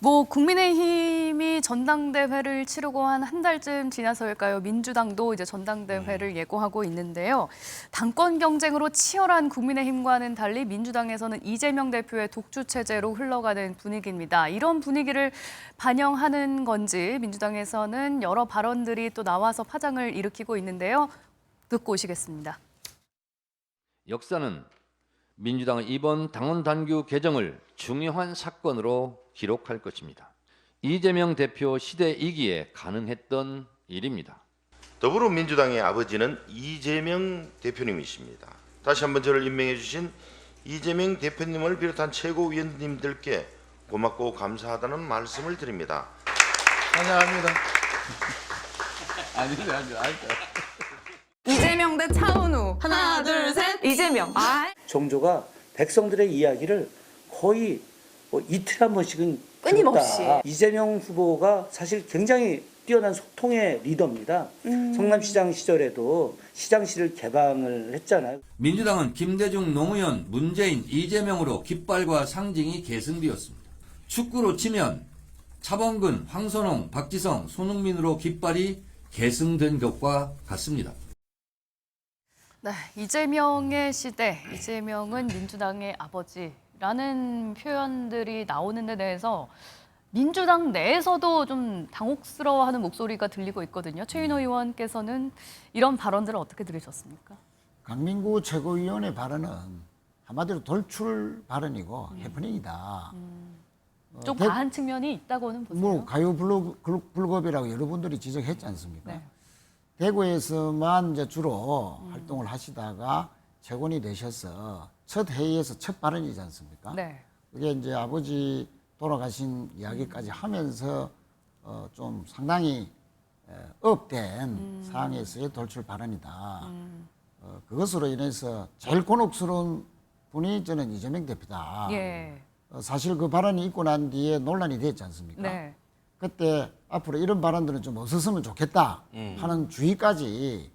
뭐 국민의힘이 전당대회를 치르고 한 달쯤 지나서일까요? 민주당도 이제 전당대회를 예고하고 있는데요. 당권 경쟁으로 치열한 국민의힘과는 달리 민주당에서는 이재명 대표의 독주 체제로 흘러가는 분위기입니다. 이런 분위기를 반영하는 건지 민주당에서는 여러 발언들이 또 나와서 파장을 일으키고 있는데요. 듣고 오시겠습니다. 역사는 민주당의 이번 당원 당규 개정을 중요한 사건으로 기록할 것입니다. 이재명 대표 시대이기에 가능했던 일입니다. 더불어민주당의 아버지는 이재명 대표님이십니다. 다시 한번 저를 임명해 주신 이재명 대표님을 비롯한 최고위원님들께 고맙고 감사하다는 말씀을 드립니다. 환영합니다. 이재명 대 차은우. 하나, 둘, 셋. 이재명. 정조가 백성들의 이야기를 거의 이틀에 한 번씩은 끊임없이. 들었다. 이재명 후보가 사실 굉장히 뛰어난 소통의 리더입니다. 성남시장 시절에도 시장실을 개방을 했잖아요. 민주당은 김대중, 노무현, 문재인, 이재명으로 깃발과 상징이 계승되었습니다. 축구로 치면 차범근, 황선홍, 박지성, 손흥민으로 깃발이 계승된 것과 같습니다. 네, 이재명의 시대, 이재명은 민주당의 아버지라는 표현들이 나오는 데 대해서 민주당 내에서도 좀 당혹스러워하는 목소리가 들리고 있거든요. 최인호 의원께서는 이런 발언들을 어떻게 들으셨습니까? 강민구 최고위원의 발언은 한마디로 돌출 발언이고 해프닝이다. 좀 과한 측면이 있다고는 보세요. 뭐 가요 불급이라고 여러분들이 지적했지 않습니까? 네. 대구에서만 이제 주로 활동을 하시다가 최고위 되셔서 첫 회의에서 첫 발언이지 않습니까? 네. 그게 이제 아버지 돌아가신 이야기까지 하면서 좀 상당히 업된 상황에서의 돌출 발언이다. 그것으로 인해서 제일 곤혹스러운 분이 저는 이재명 대표다. 예. 사실 그 발언이 있고 난 뒤에 논란이 됐지 않습니까? 네. 그때 앞으로 이런 발언들은 좀 없었으면 좋겠다 하는 주의까지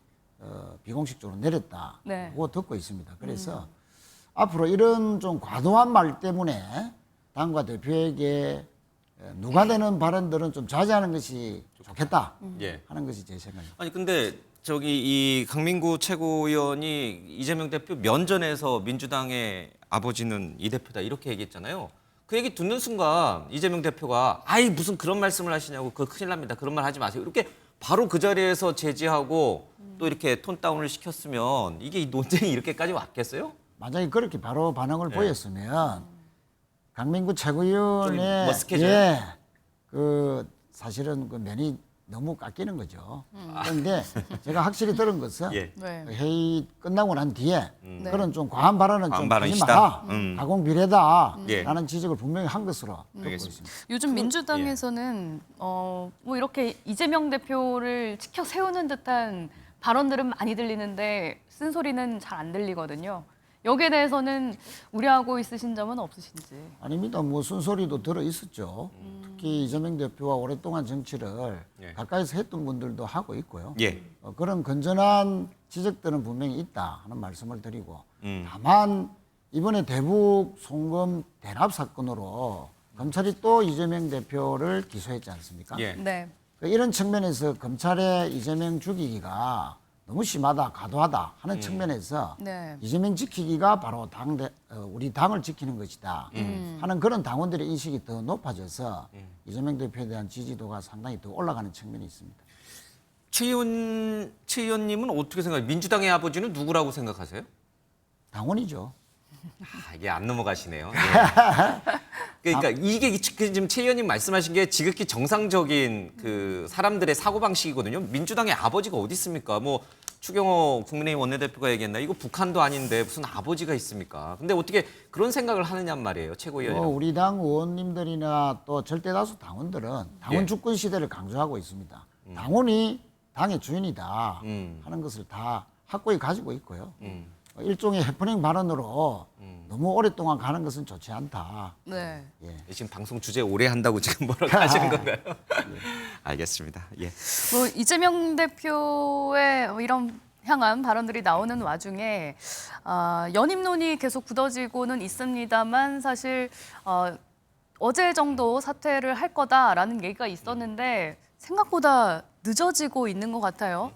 비공식적으로 내렸다. 네. 그거 듣고 있습니다. 그래서 앞으로 이런 좀 과도한 말 때문에 당과 대표에게 누가 되는 발언들은 좀 자제하는 것이 좋겠다 예. 하는 것이 제 생각입니다. 아니 근데 저기 이 강민구 최고위원이 이재명 대표 면전에서 민주당의 아버지는 이 대표다 이렇게 얘기했잖아요. 그 얘기 듣는 순간 이재명 대표가 아이 무슨 그런 말씀을 하시냐고 그거 큰일 납니다. 그런 말 하지 마세요. 이렇게 바로 그 자리에서 제지하고 또 이렇게 톤 다운을 시켰으면 이게 이 논쟁이 이렇게까지 왔겠어요? 만약에 그렇게 바로 반응을 예. 보였으면 강민구 최고위원의 머쓱해져요? 그 사실은 그 면이 너무 깎이는 거죠. 그런데 제가 확실히 들은 것은 예. 네. 회의 끝나고 난 뒤에 네. 그런 좀 과한 발언은 과한 좀 하지 발언이시다? 마라. 가공비례다라는 예. 지적을 분명히 한 것으로 듣고 알겠습니다. 있습니다. 요즘 민주당에서는 뭐 이렇게 이재명 대표를 치켜 세우는 듯한 발언들은 많이 들리는데 쓴소리는 잘 안 들리거든요. 여기에 대해서는 우려하고 있으신 점은 없으신지. 아닙니다. 뭐 순소리도 들어 있었죠. 특히 이재명 대표와 오랫동안 정치를 예. 가까이서 했던 분들도 하고 있고요. 예. 그런 건전한 지적들은 분명히 있다 하는 말씀을 드리고 음. 다만 이번에 대북 송금 대납 사건으로 검찰이 또 이재명 대표를 기소했지 않습니까? 예. 네. 이런 측면에서 검찰의 이재명 죽이기가 너무 심하다, 과도하다 하는 측면에서 네. 이재명 지키기가 바로 우리 당을 지키는 것이다 하는 그런 당원들의 인식이 더 높아져서 이재명 대표에 대한 지지도가 상당히 더 올라가는 측면이 있습니다. 최 의원님은 어떻게 생각해요? 민주당의 아버지는 누구라고 생각하세요? 당원이죠. 아, 이게 안 넘어가시네요. 예. 그러니까 이게 지금 최 의원님 말씀하신 게 지극히 정상적인 그 사람들의 사고방식이거든요. 민주당의 아버지가 어디 있습니까? 뭐 추경호 국민의힘 원내대표가 얘기했나? 이거 북한도 아닌데 무슨 아버지가 있습니까? 근데 어떻게 그런 생각을 하느냔 말이에요. 최고위원이. 우리 당 의원님들이나 또 절대다수 당원들은 당원 예. 주권 시대를 강조하고 있습니다. 당원이 당의 주인이다 하는 것을 다 확고히 가지고 있고요. 일종의 해프닝 발언으로 너무 오랫동안 가는 것은 좋지 않다. 네. 예. 지금 방송 주제 오래 한다고 지금 뭐라고 하시는 건가요? 알겠습니다. 예. 뭐 이재명 대표의 이런 향한 발언들이 나오는 와중에 연임론이 계속 굳어지고는 있습니다만 사실 어제 정도 사퇴를 할 거다라는 얘기가 있었는데 생각보다 늦어지고 있는 것 같아요.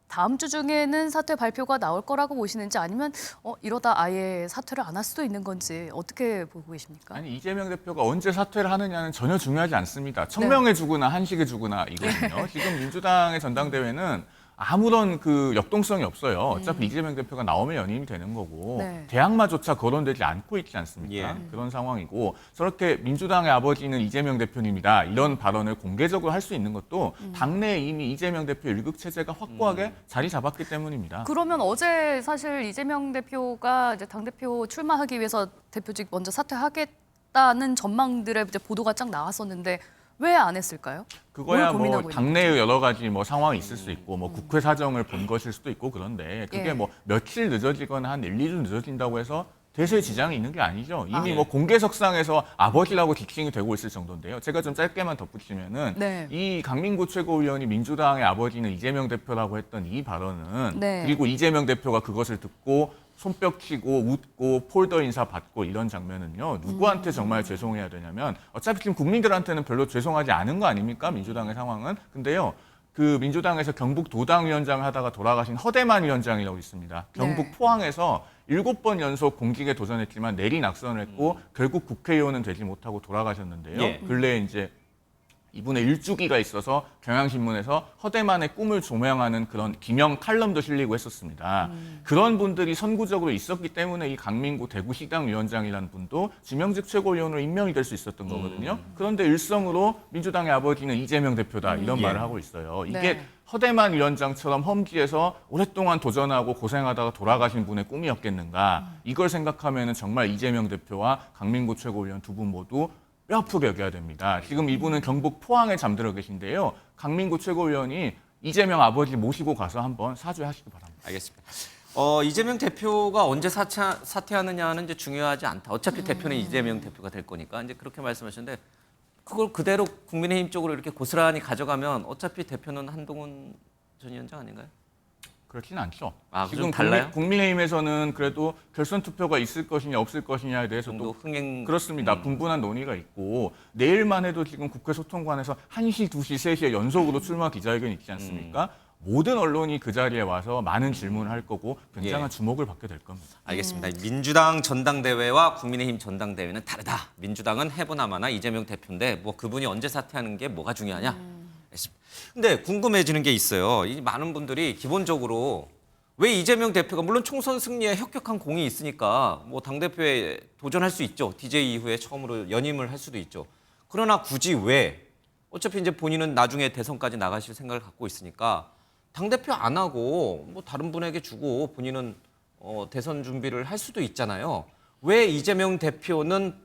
다음 주 중에는 사퇴 발표가 나올 거라고 보시는지 아니면 이러다 아예 사퇴를 안 할 수도 있는 건지 어떻게 보고 계십니까? 아니 이재명 대표가 언제 사퇴를 하느냐는 전혀 중요하지 않습니다. 청명해 주거나 한식해 주거나 이거든요. 지금 민주당의 전당대회는 아무런 그 역동성이 없어요. 어차피 이재명 대표가 나오면 연임이 되는 거고 네. 대항마조차 거론되지 않고 있지 않습니까? 예. 그런 상황이고 저렇게 민주당의 아버지는 이재명 대표님이다 이런 발언을 공개적으로 할 수 있는 것도 당내에 이미 이재명 대표 일극 체제가 확고하게 자리 잡았기 때문입니다. 그러면 어제 사실 이재명 대표가 이제 당대표 출마하기 위해서 대표직 먼저 사퇴하겠다는 전망들의 이제 보도가 쫙 나왔었는데 왜 안 했을까요? 그거야 뭘 뭐 고민하고 당내의 여러 가지 뭐 상황이 있을 수 있고 뭐 국회 사정을 본 것일 수도 있고 그런데 그게 예. 뭐 며칠 늦어지거나 한 1, 2주 늦어진다고 해서 대세에 지장이 있는 게 아니죠. 이미 뭐 공개석상에서 아버지라고 지칭이 되고 있을 정도인데요. 제가 좀 짧게만 덧붙이면은 네. 이 강민구 최고위원이 민주당의 아버지는 이재명 대표라고 했던 이 발언은 네. 그리고 이재명 대표가 그것을 듣고 손뼉치고 웃고 폴더 인사 받고 이런 장면은요. 누구한테 정말 죄송해야 되냐면 어차피 지금 국민들한테는 별로 죄송하지 않은 거 아닙니까? 민주당의 상황은. 근데요. 그 민주당에서 경북 도당위원장을 하다가 돌아가신 허대만 위원장이라고 있습니다. 경북 네. 포항에서 7번 연속 공직에 도전했지만 내리 낙선을 했고 결국 국회의원은 되지 못하고 돌아가셨는데요. 예. 근래에 이제 이분의 일주기가 있어서 경향신문에서 허대만의 꿈을 조명하는 그런 기명 칼럼도 실리고 했었습니다. 그런 분들이 선구적으로 있었기 때문에 이 강민구 대구시당 위원장이라는 분도 지명직 최고위원으로 임명이 될 수 있었던 거거든요. 그런데 일성으로 민주당의 아버지는 이재명 대표다 이런 예. 말을 하고 있어요. 이게 네. 허대만 위원장처럼 험지에서 오랫동안 도전하고 고생하다가 돌아가신 분의 꿈이었겠는가. 이걸 생각하면 정말 이재명 대표와 강민구 최고위원 두 분 모두 뼈아프게 여겨야 됩니다. 지금 이분은 경북 포항에 잠들어 계신데요. 강민구 최고위원이 이재명 아버지 모시고 가서 한번 사죄하시기 바랍니다. 알겠습니다. 이재명 대표가 언제 사퇴하느냐는 이제 중요하지 않다. 어차피 대표는 이재명 대표가 될 거니까 이제 그렇게 말씀하셨는데 그걸 그대로 국민의힘 쪽으로 이렇게 고스란히 가져가면 어차피 대표는 한동훈 전 위원장 아닌가요? 그렇진 않죠. 아, 지금 좀 달라요? 국민의힘에서는 그래도 결선 투표가 있을 것이냐 없을 것이냐에 대해서 정도 또 흥행 그렇습니다. 분분한 논의가 있고 내일만 해도 지금 국회 소통관에서 1시, 2시, 3시에 연속으로 출마 기자회견이 있지 않습니까? 모든 언론이 그 자리에 와서 많은 질문을 할 거고 굉장한 예. 주목을 받게 될 겁니다. 알겠습니다. 민주당 전당대회와 국민의힘 전당대회는 다르다. 민주당은 해보나마나 이재명 대표인데 뭐 그분이 언제 사퇴하는 게 뭐가 중요하냐? 알겠습니다. 근데 궁금해지는 게 있어요. 이 많은 분들이 기본적으로 왜 이재명 대표가 물론 총선 승리에 혁혁한 공이 있으니까 뭐 당대표에 도전할 수 있죠. DJ 이후에 처음으로 연임을 할 수도 있죠. 그러나 굳이 왜 어차피 이제 본인은 나중에 대선까지 나가실 생각을 갖고 있으니까 당대표 안 하고 뭐 다른 분에게 주고 본인은 대선 준비를 할 수도 있잖아요. 왜 이재명 대표는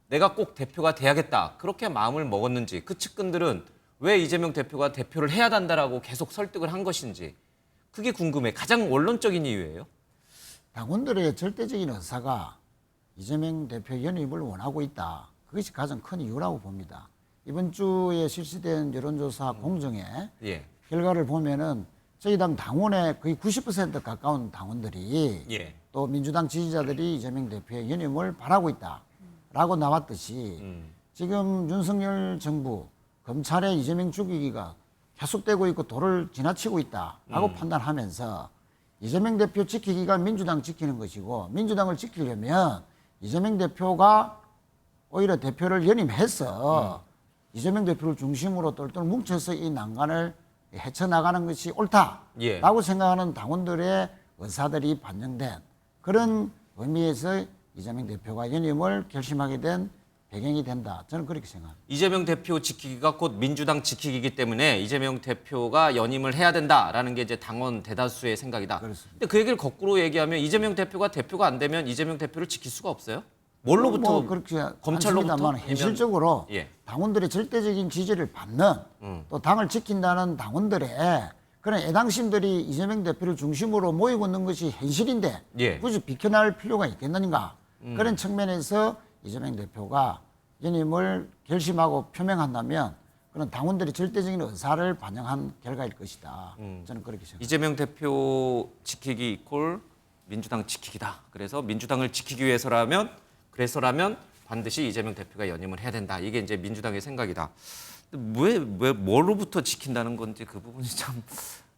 내가 꼭 대표가 돼야겠다 그렇게 마음을 먹었는지 그 측근들은 왜 이재명 대표가 대표를 해야 한다라고 계속 설득을 한 것인지 그게 궁금해. 가장 원론적인 이유예요. 당원들의 절대적인 의사가 이재명 대표 연임을 원하고 있다. 그것이 가장 큰 이유라고 봅니다. 이번 주에 실시된 여론조사 공정의 예. 결과를 보면은 저희 당 당원의 거의 90% 가까운 당원들이 예. 또 민주당 지지자들이 이재명 대표의 연임을 바라고 있다라고 나왔듯이 지금 윤석열 정부 검찰의 이재명 죽이기가 계속되고 있고 도를 지나치고 있다라고 판단하면서 이재명 대표 지키기가 민주당 지키는 것이고 민주당을 지키려면 이재명 대표가 오히려 대표를 연임해서 이재명 대표를 중심으로 똘똘 뭉쳐서 이 난관을 헤쳐나가는 것이 옳다라고 예. 생각하는 당원들의 의사들이 반영된 그런 의미에서 이재명 대표가 연임을 결심하게 된 배경이 된다. 저는 그렇게 생각합니다. 이재명 대표 지키기가 곧 민주당 지키기이기 때문에 이재명 대표가 연임을 해야 된다라는 게 이제 당원 대다수의 생각이다. 그렇습니다. 근데 그 얘기를 거꾸로 얘기하면 이재명 대표가 안 되면 이재명 대표를 지킬 수가 없어요? 뭘로부터 뭐 그렇게 검찰로부터? 않습니다만 현실적으로 예. 당원들의 절대적인 지지를 받는 또 당을 지킨다는 당원들의 그런 애당심들이 이재명 대표를 중심으로 모이고 있는 것이 현실인데 예. 굳이 비켜나갈 필요가 있겠느냐 그런 측면에서 이재명 대표가 연임을 결심하고 표명한다면 그런 당원들의 절대적인 의사를 반영한 결과일 것이다. 저는 그렇게 생각합니다. 이재명 대표 지키기 이콜 민주당 지키기다. 그래서 민주당을 지키기 위해서라면 반드시 이재명 대표가 연임을 해야 된다. 이게 이제 민주당의 생각이다. 왜 뭐로부터 지킨다는 건지 그 부분이 참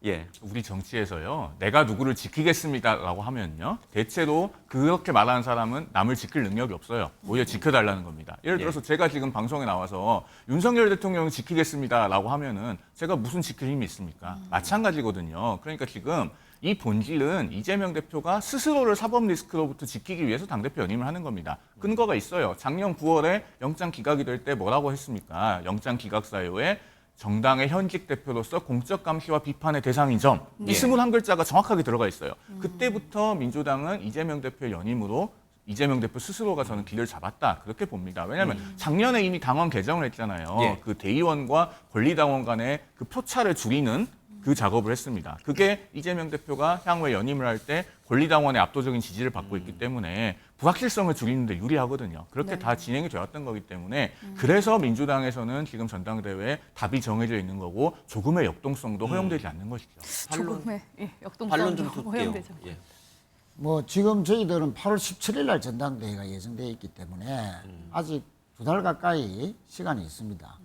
예. 우리 정치에서요, 내가 누구를 지키겠습니다라고 하면요, 대체로 그렇게 말하는 사람은 남을 지킬 능력이 없어요. 오히려 지켜달라는 겁니다. 예를 들어서 제가 지금 방송에 나와서 윤석열 대통령을 지키겠습니다라고 하면은 제가 무슨 지킬 힘이 있습니까? 마찬가지거든요. 그러니까 지금 이 본질은 이재명 대표가 스스로를 사법 리스크로부터 지키기 위해서 당대표 연임을 하는 겁니다. 근거가 있어요. 작년 9월에 영장 기각이 될 때 뭐라고 했습니까? 영장 기각 사유에 정당의 현직 대표로서 공적 감시와 비판의 대상인 점, 이 21글자가 정확하게 들어가 있어요. 그때부터 민주당은 이재명 대표의 연임으로 이재명 대표 스스로가 저는 길을 잡았다, 그렇게 봅니다. 왜냐하면 작년에 이미 당원 개정을 했잖아요. 예. 그 대의원과 권리당원 간의 그 표차를 줄이는 그 작업을 했습니다. 그게 이재명 대표가 향후에 연임을 할 때 권리당원의 압도적인 지지를 받고 있기 때문에 불확실성을 줄이는 데 유리하거든요. 그렇게 다 진행이 되었던 거기 때문에 그래서 민주당에서는 지금 전당대회에 답이 정해져 있는 거고 조금의 역동성도 허용되지 않는 것이죠. 조금의 반론 좀 역동성도 듣게요. 허용되죠. 예. 뭐 지금 저희들은 8월 17일 날 전당대회가 예정되어 있기 때문에 아직 2달 가까이 시간이 있습니다.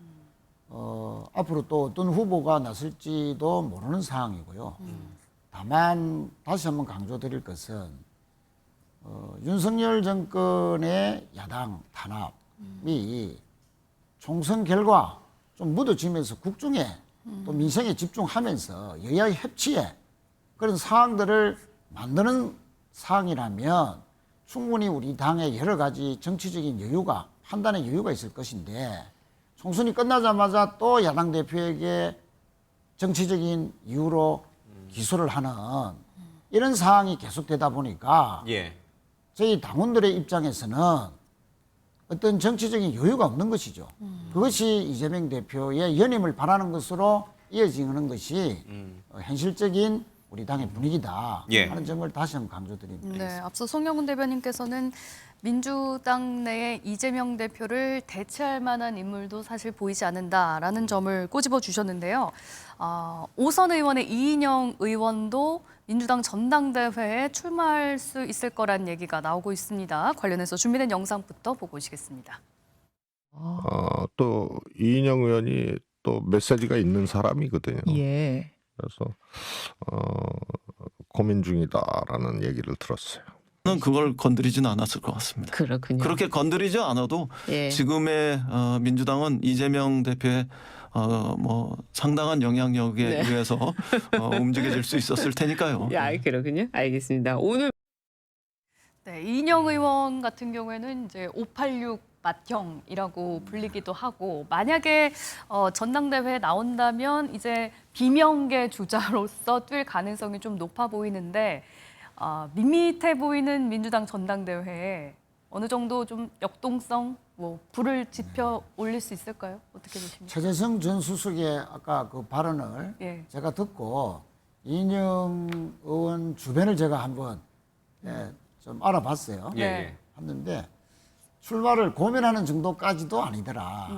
앞으로 또 어떤 후보가 나설지도 모르는 상황이고요. 다만 다시 한번 강조드릴 것은 윤석열 정권의 야당 탄압이 총선 결과 좀 묻어지면서 국중에 또 민생에 집중하면서 여야의 협치에 그런 상황들을 만드는 상황이라면 충분히 우리 당의 여러 가지 정치적인 여유가, 판단의 여유가 있을 것인데 총선이 끝나자마자 또 야당 대표에게 정치적인 이유로 기소를 하는 이런 상황이 계속되다 보니까 예. 저희 당원들의 입장에서는 어떤 정치적인 여유가 없는 것이죠. 그것이 이재명 대표의 연임을 바라는 것으로 이어지는 것이 현실적인 우리 당의 분위기다 예. 하는 점을 다시 한번 강조드립니다. 네, 앞서 송영훈 대변인께서는 민주당 내에 이재명 대표를 대체할 만한 인물도 사실 보이지 않는다라는 점을 꼬집어 주셨는데요. 오선 의원의 이인영 의원도 민주당 전당대회에 출마할 수 있을 거란 얘기가 나오고 있습니다. 관련해서 준비된 영상부터 보고 오시겠습니다. 또 이인영 의원이 또 메시지가 있는 사람이거든요. 예. 그래서 고민 중이다라는 얘기를 들었어요. 는 그걸 건드리지는 않았을 것 같습니다. 그렇군요. 그렇게 건드리지 않아도 예. 지금의 민주당은 이재명 대표의 뭐 상당한 영향력에 네. 의해서 움직여질 수 있었을 테니까요. 야, 그렇군요. 알겠습니다. 오늘 네, 이인영 의원 같은 경우에는 이제 586 맏형이라고 불리기도 하고 만약에 전당대회에 나온다면 이제 비명계 주자로서 뛸 가능성이 좀 높아 보이는데 밋밋해 보이는 민주당 전당대회에 어느 정도 좀 역동성, 뭐 불을 지펴 올릴 수 있을까요? 어떻게 보십니까? 최재성 전 수석의 아까 그 발언을 예. 제가 듣고 이인영 의원 주변을 제가 한번 좀 알아봤어요. 예. 예. 했는데 출마를 고민하는 정도까지도 아니더라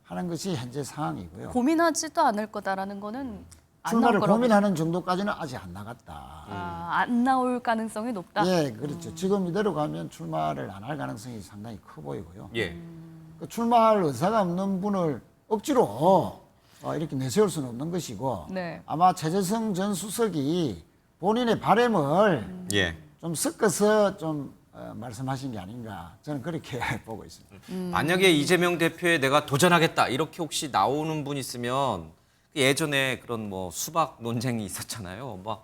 하는 것이 현재 상황이고요. 고민하지도 않을 거다라는 거는 안 나올 출마를 거라고. 고민하는 정도까지는 아직 안 나갔다. 안 나올 가능성이 높다. 예, 그렇죠. 지금 이대로 가면 출마를 안 할 가능성이 상당히 커 보이고요. 예. 그 출마할 의사가 없는 분을 억지로 이렇게 내세울 수는 없는 것이고 네. 아마 최재성 전 수석이 본인의 바람을 예. 좀 섞어서 좀 말씀하신 게 아닌가 저는 그렇게 보고 있습니다. 만약에 이재명 대표에 내가 도전하겠다 이렇게 혹시 나오는 분 있으면 예전에 그런 뭐 수박 논쟁이 있었잖아요. 또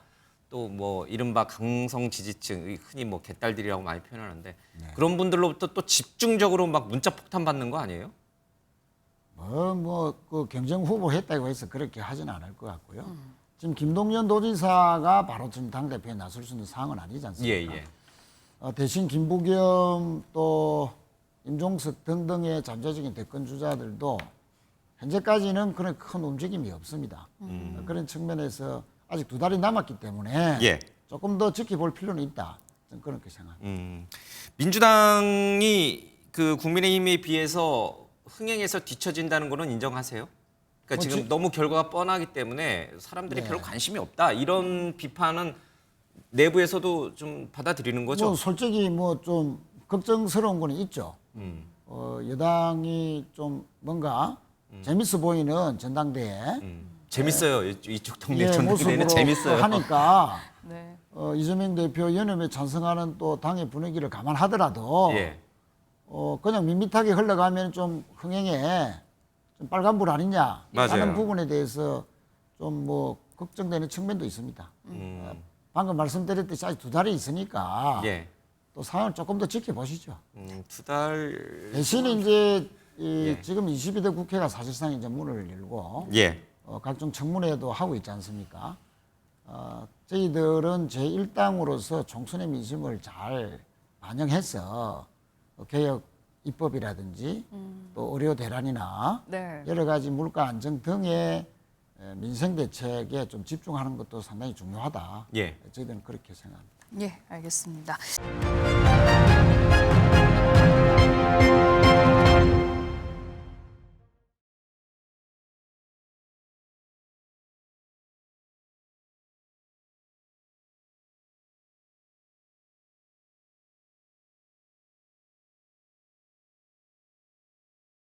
뭐 이른바 강성 지지층, 흔히 뭐 개딸들이라고 많이 표현하는데 그런 분들로부터 또 집중적으로 막 문자 폭탄 받는 거 아니에요? 그 경쟁 후보 했다고 해서 그렇게 하지는 않을 것 같고요. 지금 김동연 도지사가 바로 지금 당대표에 나설 수 있는 상황은 아니지 않습니까? 예. 대신 김부겸 또 임종석 등등의 잠재적인 대권 주자들도 현재까지는 그런 큰 움직임이 없습니다. 그런 측면에서 아직 2달이 남았기 때문에 예. 조금 더 지켜볼 필요는 있다. 저는 그렇게 생각합니다. 민주당이 그 국민의힘에 비해서 흥행에서 뒤처진다는 거는 인정하세요? 그러니까 지금 너무 결과가 뻔하기 때문에 사람들이 별로 관심이 없다. 이런 비판은 내부에서도 좀 받아들이는 거죠? 솔직히 좀 걱정스러운 거는 있죠. 여당이 좀 뭔가 재밌어 보이는 전당대회 재밌어요. 이쪽 동네 예, 전당대회는 모습으로 재밌어요. 하니까 네. 이재명 대표 연임에 찬성하는 또 당의 분위기를 감안하더라도 예. 그냥 밋밋하게 흘러가면 좀 흥행에 좀 빨간불 아니냐 맞아요. 하는 부분에 대해서 좀 뭐 걱정되는 측면도 있습니다. 방금 말씀드렸듯이 아직 2달이 있으니까 예. 또 상황을 조금 더 지켜보시죠. 2달. 대신 이제 예. 지금 22대 국회가 사실상 이제 문을 열고 예. 각종 청문회도 하고 있지 않습니까? 저희들은 제1당으로서 총선의 민심을 잘 반영해서 개혁 입법이라든지 또 의료 대란이나 네. 여러 가지 물가 안정 등의 민생 대책에 좀 집중하는 것도 상당히 중요하다. 예. 저희들은 그렇게 생각합니다. 예, 알겠습니다.